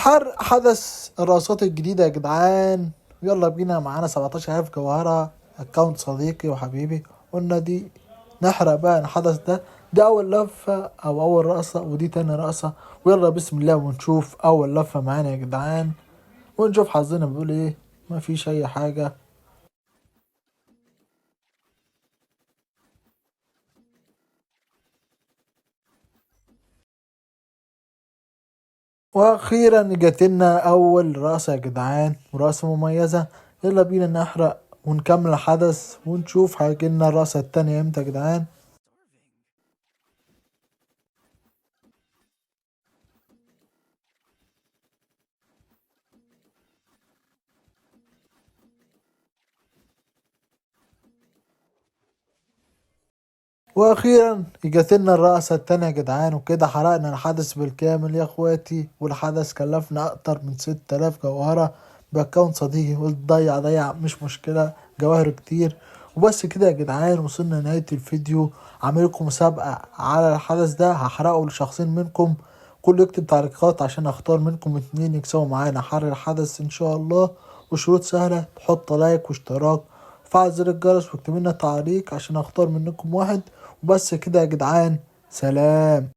حرق حدث الرقصات الجديدة يا جدعان. يلا بينا، معانا 17,000 جوهرة. اكونت صديقي وحبيبي. قلنا دي نحرق بقى الحدث ده. دي أول لفة أو أول رقصة، ودي تاني رقصة. ويلا بسم الله ونشوف أول لفة معانا يا جدعان، ونشوف حظنا بيقول ايه. مفيش أي حاجة. واخيرا جاتلنا اول رقصة يا جدعان، ورقصة مميزة. يلا بينا نحرق ونكمل الحدث ونشوف هيجيلنا الرقصة التانية امتى يا جدعان. واخيرا جاتلنا الرقصة التانية يا جدعان، وكده حرقنا الحدث بالكامل يا اخواتي. والحدث كلفنا اكتر من 6000 جوهرة باكونت صديقي. قلت ضيع مش مشكلة، جواهر كتير. وبس كده يا جدعان، وصلنا لنهاية الفيديو. عامل لكم مسابقة على الحدث ده، هحرقه لشخصين منكم. كل يكتب تعليقات عشان اختار منكم 2 يكسبوا معانا حر الحدث ان شاء الله. وشروط سهلة، تحط لايك واشتراك وفعل زر الجرس واكتب لنا تعليق عشان اختار منكم واحد. وبس كده يا جدعان، سلام.